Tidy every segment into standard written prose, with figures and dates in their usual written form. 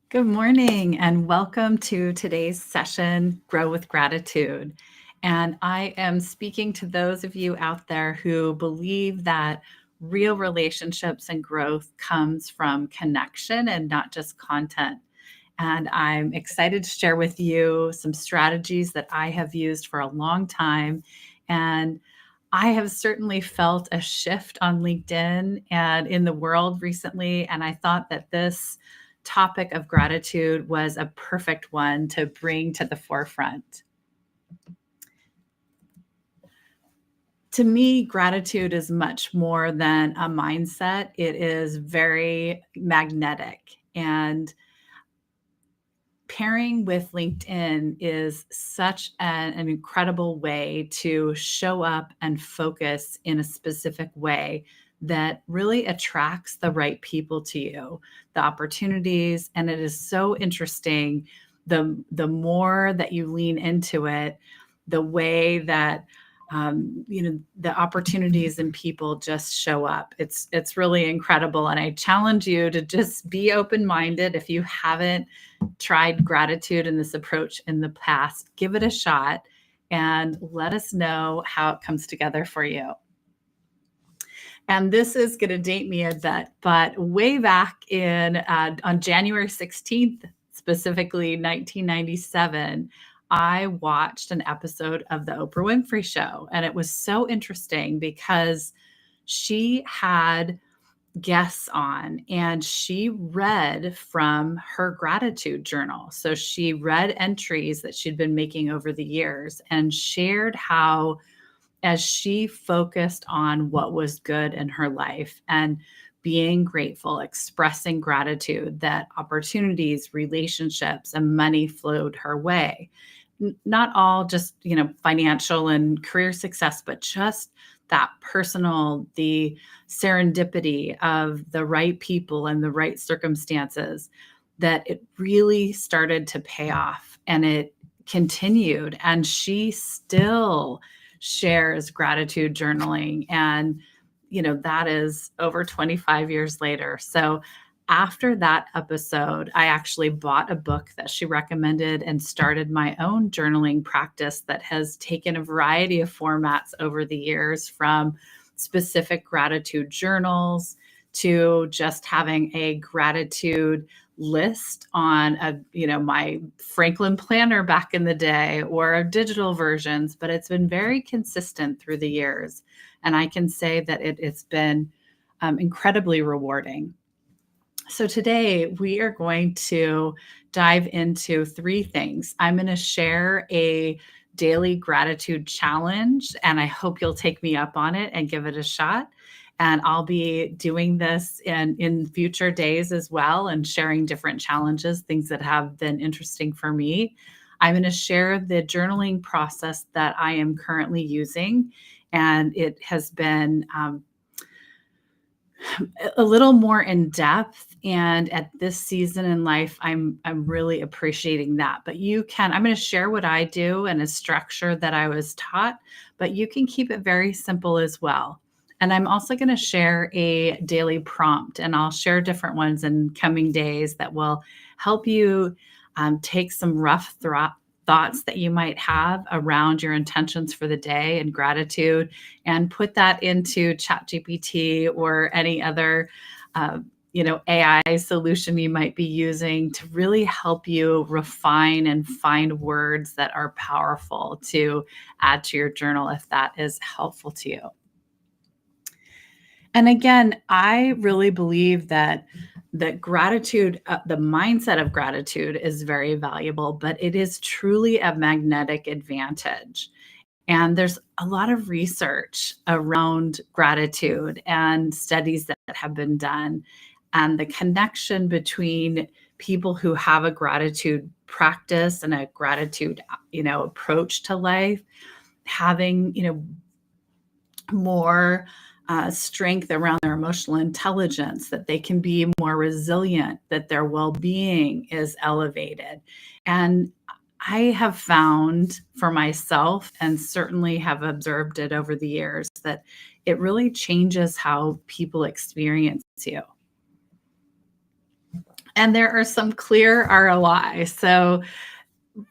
Good morning and welcome to today's session, Grow with Gratitude. And I am speaking to those of you out there who believe that real relationships and growth comes from connection and not just content. And I'm excited to share with you some strategies that I have used for a long time. And I have certainly felt a shift on LinkedIn and in the world recently. And I thought that this topic of gratitude was a perfect one to bring to the forefront. To me, gratitude is much more than a mindset. It is very magnetic. And pairing with LinkedIn is such an incredible way to show up and focus in a specific way that really attracts the right people to you, the opportunities. And it is so interesting. The more that you lean into it, the way that the opportunities and people just show up. It's really incredible. And I challenge you to just be open-minded. If you haven't tried gratitude and this approach in the past, give it a shot and let us know how it comes together for you. And this is going to date me a bit, but way back on January 16th, specifically 1997, I watched an episode of the Oprah Winfrey Show. And it was so interesting because she had guests on and she read from her gratitude journal. So she read entries that she'd been making over the years and shared how, as she focused on what was good in her life and being grateful, expressing gratitude, that opportunities, relationships, and money flowed her way. Not all just, financial and career success, but just that personal, the serendipity of the right people and the right circumstances, that it really started to pay off and it continued. And she still shares gratitude journaling. And, that is over 25 years later. So after that episode, I actually bought a book that she recommended and started my own journaling practice that has taken a variety of formats over the years, from specific gratitude journals to just having a gratitude list on my Franklin planner back in the day, or digital versions, but it's been very consistent through the years. And I can say that it's been incredibly rewarding. So today we are going to dive into three things. I'm going to share a daily gratitude challenge, and I hope you'll take me up on it and give it a shot. And I'll be doing this in future days as well, and sharing different challenges, things that have been interesting for me. I'm going to share the journaling process that I am currently using, and it has been a little more in depth. And at this season in life, I'm really appreciating that. But I'm going to share what I do and a structure that I was taught, but you can keep it very simple as well. And I'm also going to share a daily prompt, and I'll share different ones in coming days that will help you take some rough thoughts that you might have around your intentions for the day and gratitude, and put that into ChatGPT or any other AI solution you might be using to really help you refine and find words that are powerful to add to your journal, if that is helpful to you. And again, I really believe that gratitude, the mindset of gratitude, is very valuable, but it is truly a magnetic advantage. And there's a lot of research around gratitude and studies that have been done, and the connection between people who have a gratitude practice and a gratitude, approach to life, having, more strength around their emotional intelligence, that they can be more resilient, that their well-being is elevated. And I have found for myself, and certainly have observed it over the years, that it really changes how people experience you. And there are some clear ROI. So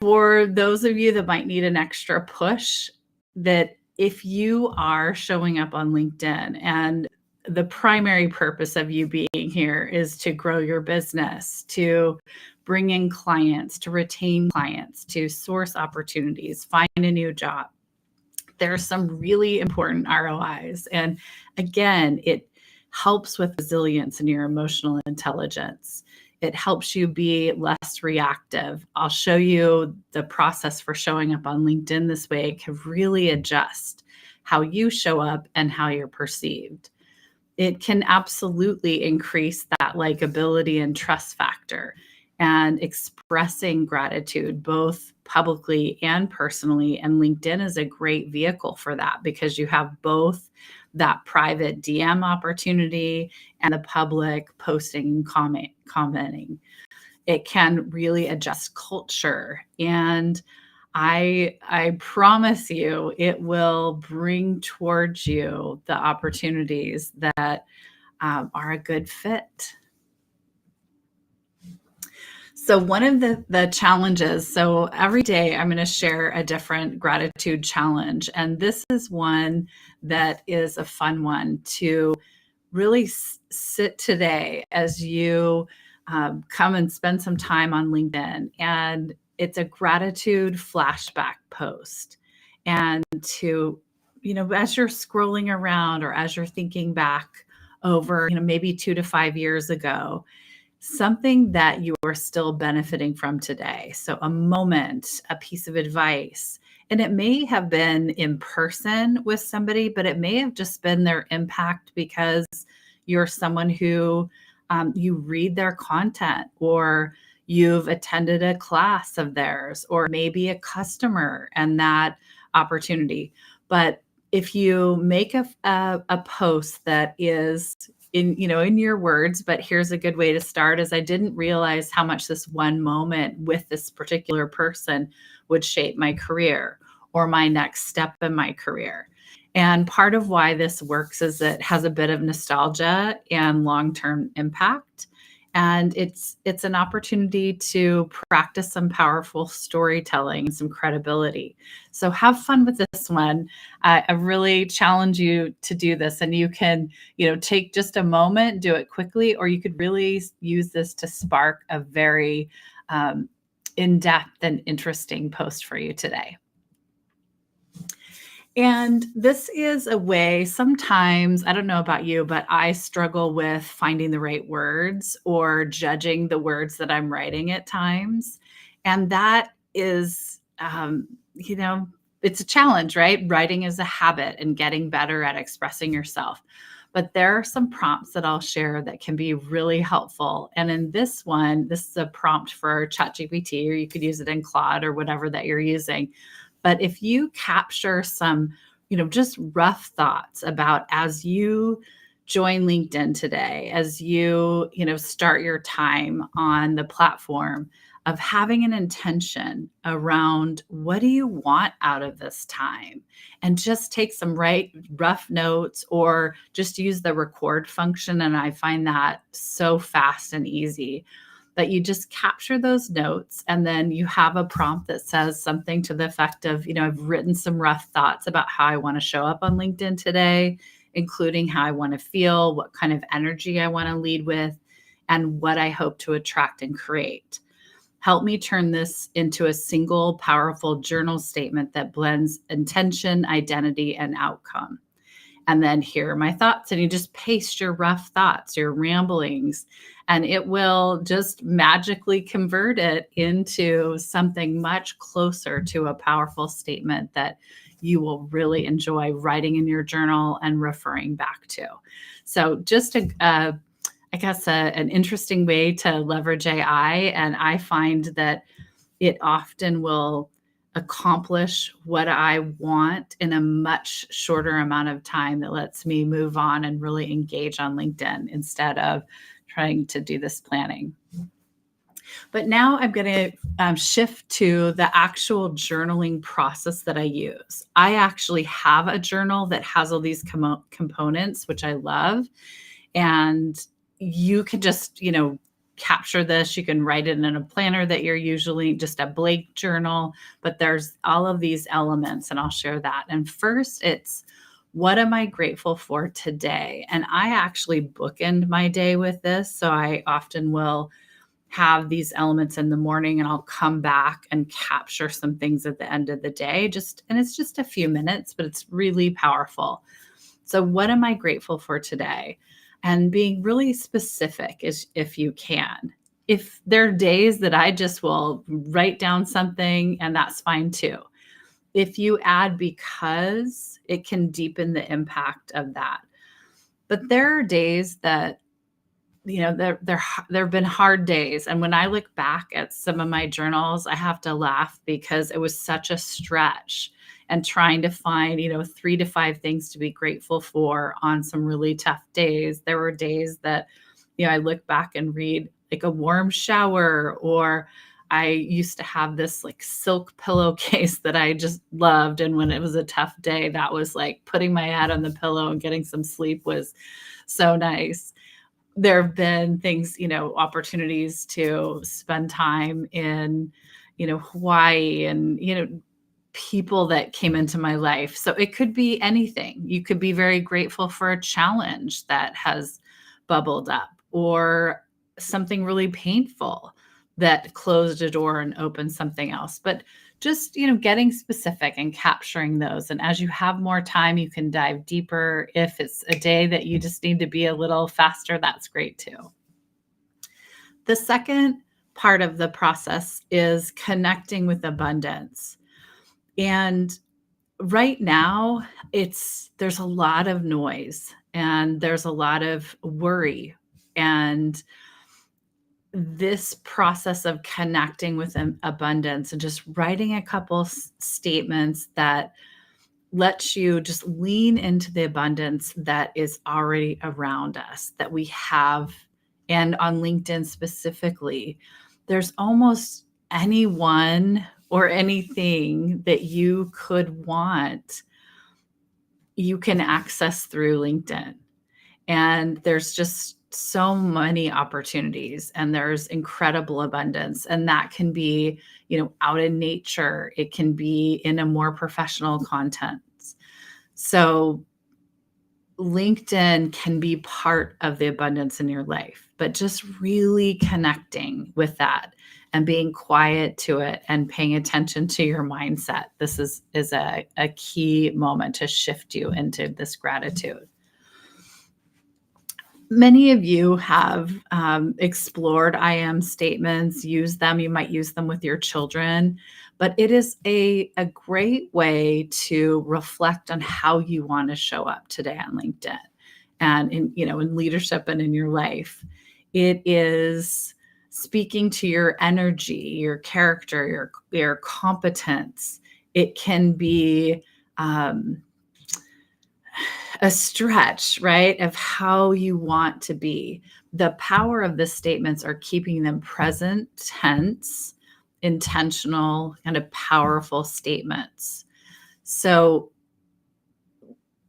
for those of you that might need an extra push, that if you are showing up on LinkedIn and the primary purpose of you being here is to grow your business, to bring in clients, to retain clients, to source opportunities, find a new job, there are some really important ROIs. And again, it helps with resilience and your emotional intelligence. It helps you be less reactive. I'll show you the process for showing up on LinkedIn this way. It can really adjust how you show up and how you're perceived. It can absolutely increase that likability and trust factor, and expressing gratitude both publicly and personally. And LinkedIn is a great vehicle for that because you have both that private DM opportunity and the public posting and commenting. It can really adjust culture, and I promise you it will bring towards you the opportunities that are a good fit. So one of the challenges, so every day I'm going to share a different gratitude challenge. And this is one that is a fun one to really sit today as you come and spend some time on LinkedIn. And it's a gratitude flashback post. And to, as you're scrolling around or as you're thinking back over, maybe 2 to 5 years ago, something that you are still benefiting from today. So a moment, a piece of advice, and it may have been in person with somebody, but it may have just been their impact because you're someone who you read their content, or you've attended a class of theirs, or maybe a customer and that opportunity. But if you make a post that is in your words, but here's a good way to start, is I didn't realize how much this one moment with this particular person would shape my career or my next step in my career. And part of why this works is it has a bit of nostalgia and long-term impact. And it's an opportunity to practice some powerful storytelling and some credibility. So have fun with this one. I really challenge you to do this, and you can, take just a moment, do it quickly, or you could really use this to spark a very in-depth and interesting post for you today. And this is a way, sometimes, I don't know about you, but I struggle with finding the right words or judging the words that I'm writing at times. And that is, it's a challenge, right? Writing is a habit and getting better at expressing yourself. But there are some prompts that I'll share that can be really helpful. And in this one, this is a prompt for ChatGPT, or you could use it in Claude or whatever that you're using. But if you capture some, just rough thoughts about, as you join LinkedIn today, as you, start your time on the platform, of having an intention around what do you want out of this time, and just take some rough notes, or just use the record function. And I find that so fast and easy that you just capture those notes, and then you have a prompt that says something to the effect of, I've written some rough thoughts about how I want to show up on LinkedIn today, including how I want to feel, what kind of energy I want to lead with, and what I hope to attract and create. Help me turn this into a single powerful journal statement that blends intention, identity, and outcome. And then here are my thoughts. And you just paste your rough thoughts, your ramblings, and it will just magically convert it into something much closer to a powerful statement that you will really enjoy writing in your journal and referring back to. So just an interesting way to leverage AI. And I find that it often will accomplish what I want in a much shorter amount of time, that lets me move on and really engage on LinkedIn instead of trying to do this planning. But now I'm going to shift to the actual journaling process that I use. I actually have a journal that has all these components, which I love. And you could just, capture this. You can write it in a planner that you're usually just a blank journal, but there's all of these elements, and I'll share that. And first, it's what am I grateful for today? And I actually bookend my day with this. So I often will have these elements in the morning and I'll come back and capture some things at the end of the day. And it's just a few minutes, but it's really powerful. So what am I grateful for today? And being really specific is if you can. If there are days that I just will write down something, and that's fine too. If you add because, it can deepen the impact of that. But there are days that, there have been hard days. And when I look back at some of my journals, I have to laugh because it was such a stretch and trying to find, 3 to 5 things to be grateful for on some really tough days. There were days that, I look back and read like a warm shower, or I used to have this like silk pillowcase that I just loved. And when it was a tough day, that was like putting my head on the pillow and getting some sleep was so nice. There have been things, opportunities to spend time in, Hawaii, and, people that came into my life. So it could be anything. You could be very grateful for a challenge that has bubbled up, or something really painful that closed a door and opened something else. But just, getting specific and capturing those. And as you have more time, you can dive deeper. If it's a day that you just need to be a little faster, that's great too. The second part of the process is connecting with abundance. And right now, there's a lot of noise and there's a lot of worry. And this process of connecting with abundance and just writing a couple statements that lets you just lean into the abundance that is already around us, that we have. And on LinkedIn specifically, there's almost anyone or anything that you could want, you can access through LinkedIn. And there's just so many opportunities, and there's incredible abundance. And that can be, out in nature. It can be in a more professional content. So LinkedIn can be part of the abundance in your life, but just really connecting with that and being quiet to it and paying attention to your mindset. This is a key moment to shift you into this gratitude. Many of you have explored I am statements, used them. You might use them with your children, but it is a great way to reflect on how you want to show up today on LinkedIn and in leadership and in your life. It is speaking to your energy, your character, your competence. It can be a stretch, right, of how you want to be. The power of the statements are keeping them present tense, intentional, kind of powerful statements. So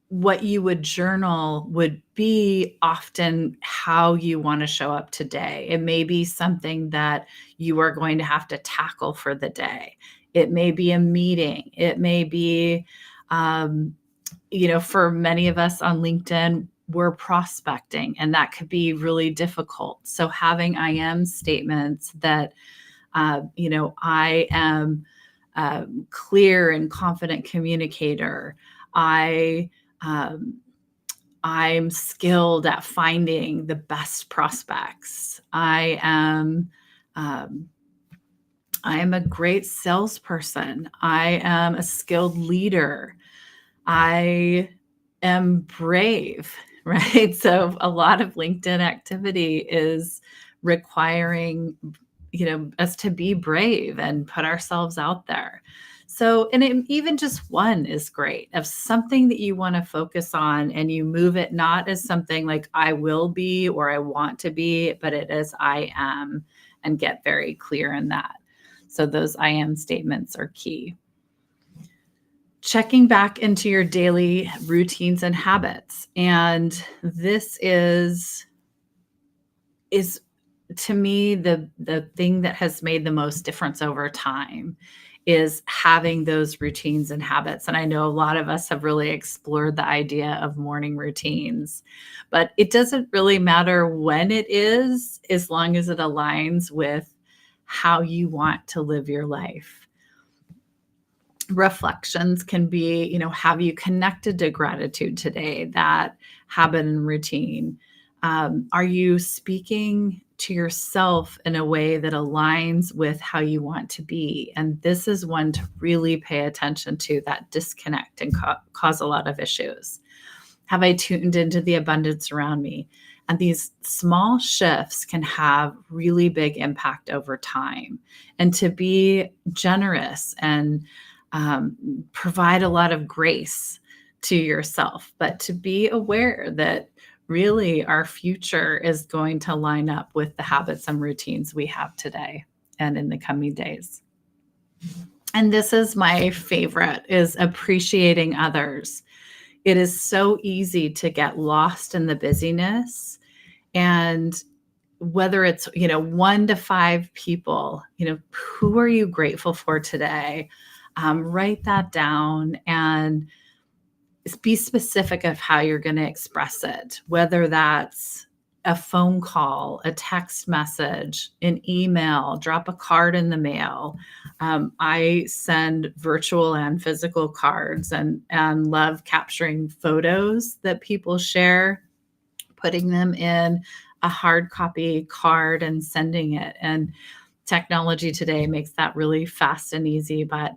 what you would journal would be often how you want to show up today. It may be something that you are going to have to tackle for the day. It may be a meeting. It may be, for many of us on LinkedIn, we're prospecting, and that could be really difficult. So having I am statements that, I am a clear and confident communicator. I'm skilled at finding the best prospects. I am a great salesperson. I am a skilled leader. I am brave, right? So a lot of LinkedIn activity is requiring, us to be brave and put ourselves out there. So, and even just one is great of something that you want to focus on, and you move it not as something like I will be or I want to be, but it is I am, and get very clear in that. So those I am statements are key. Checking back into your daily routines and habits. And this is to me, the thing that has made the most difference over time is having those routines and habits. And I know a lot of us have really explored the idea of morning routines, but it doesn't really matter when it is, as long as it aligns with how you want to live your life. Reflections can be, have you connected to gratitude today? That habit and routine. Are you speaking to yourself in a way that aligns with how you want to be? And this is one to really pay attention to, that disconnect and cause a lot of issues. Have I tuned into the abundance around me? And these small shifts can have really big impact over time. And to be generous and provide a lot of grace to yourself, but to be aware that really our future is going to line up with the habits and routines we have today and in the coming days. And this is my favorite, is appreciating others. It is so easy to get lost in the busyness, and whether it's, 1 to 5 people, who are you grateful for today? Write that down and be specific of how you're going to express it, whether that's a phone call, a text message, an email, drop a card in the mail. I send virtual and physical cards, and love capturing photos that people share, putting them in a hard copy card and sending it. And technology today makes that really fast and easy, but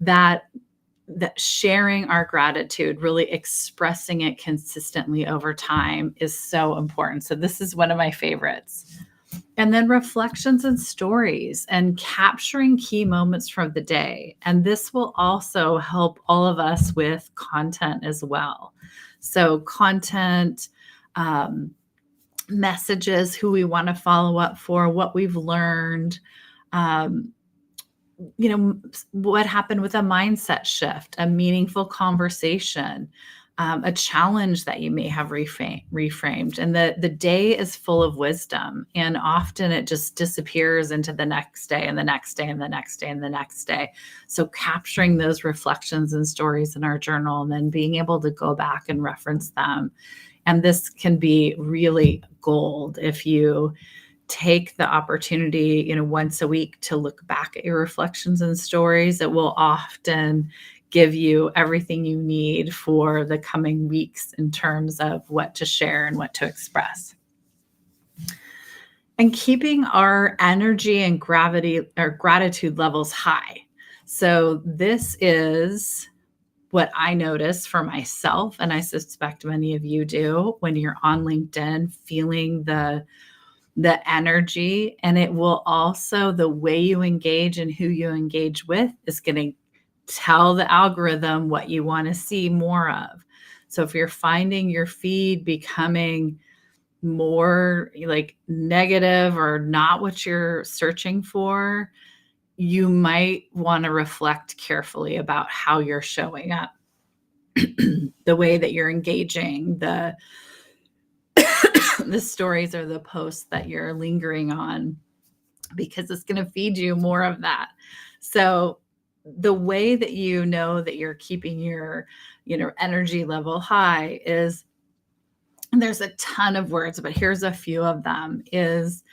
that sharing our gratitude, really expressing it consistently over time, is so important. So this is one of my favorites. And then reflections and stories, and capturing key moments from the day. And this will also help all of us with content as well. So content, messages, who we want to follow up for, what we've learned, what happened with a mindset shift, a meaningful conversation, a challenge that you may have reframed. And the day is full of wisdom, and often it just disappears into the next day and the next day and the next day and the next day. So capturing those reflections and stories in our journal, and then being able to go back and reference them. And this can be really gold if you take the opportunity, once a week, to look back at your reflections and stories. It will often give you everything you need for the coming weeks in terms of what to share and what to express. And keeping our energy and gratitude levels high. So this is what I notice for myself, and I suspect many of you do, when you're on LinkedIn, feeling the energy. And it will also, the way you engage and who you engage with is going to tell the algorithm what you want to see more of. So if you're finding your feed becoming more like negative or not what you're searching for, you might want to reflect carefully about how you're showing up, the way that you're engaging, the stories or the posts that you're lingering on, because it's going to feed you more of that. So the way that you know that you're keeping your, energy level high is, and there's a ton of words, but here's a few of them, is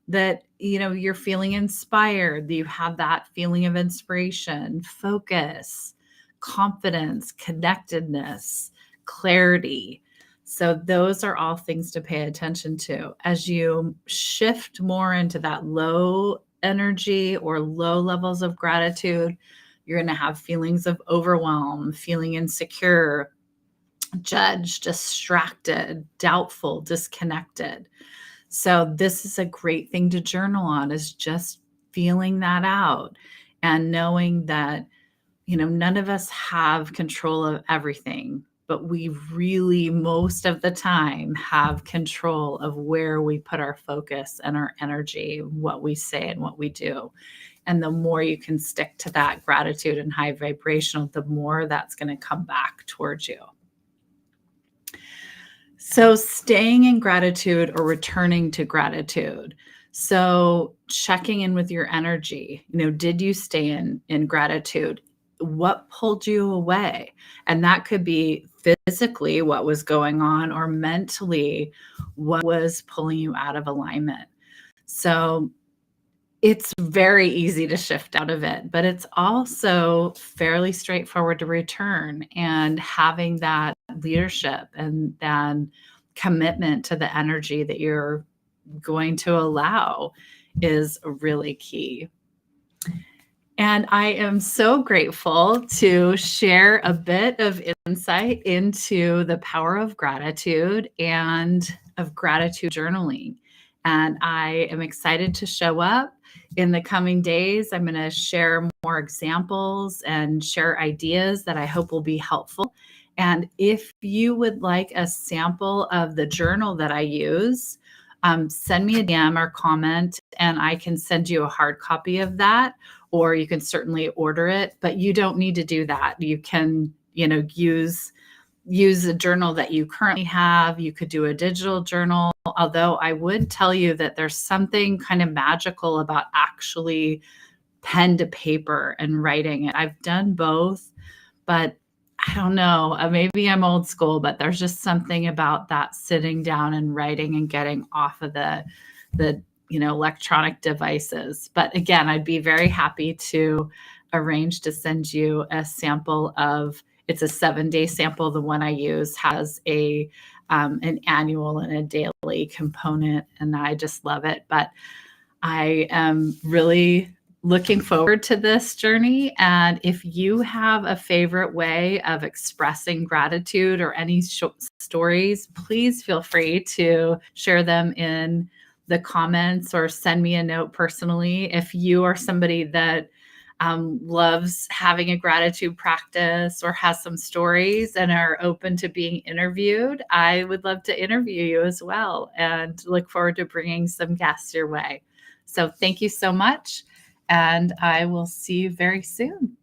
that, you're feeling inspired, you have that feeling of inspiration, focus, confidence, connectedness, clarity. So those are all things to pay attention to. As you shift more into that low energy or low levels of gratitude, you're going to have feelings of overwhelm, feeling insecure, judged, distracted, doubtful, disconnected. So this is a great thing to journal on, is just feeling that out and knowing that, none of us have control of everything, but we really, most of the time, have control of where we put our focus and our energy, what we say and what we do. And the more you can stick to that gratitude and high vibrational, the more that's going to come back towards you. So staying in gratitude or returning to gratitude. So checking in with your energy, did you stay in gratitude? What pulled you away? And that could be physically what was going on, or mentally what was pulling you out of alignment. So it's very easy to shift out of it, but it's also fairly straightforward to return. And having that leadership and then commitment to the energy that you're going to allow is really key. And I am so grateful to share a bit of insight into the power of gratitude and of gratitude journaling. And I am excited to show up in the coming days. I'm going to share more examples and share ideas that I hope will be helpful. And if you would like a sample of the journal that I use, send me a DM or comment, and I can send you a hard copy of that, or you can certainly order it, but you don't need to do that. You can, use a journal that you currently have. You could do a digital journal, although I would tell you that there's something kind of magical about actually pen to paper and writing it. I've done both, but I don't know, maybe I'm old school, but there's just something about that sitting down and writing and getting off of the electronic devices. But again, I'd be very happy to arrange to send you a sample of. It's a 7-day sample. The one I use has an annual and a daily component, and I just love it. But I am really looking forward to this journey. And if you have a favorite way of expressing gratitude or any stories, please feel free to share them in the comments or send me a note personally. If you are somebody that loves having a gratitude practice or has some stories and are open to being interviewed, I would love to interview you as well, and look forward to bringing some guests your way. So thank you so much, and I will see you very soon.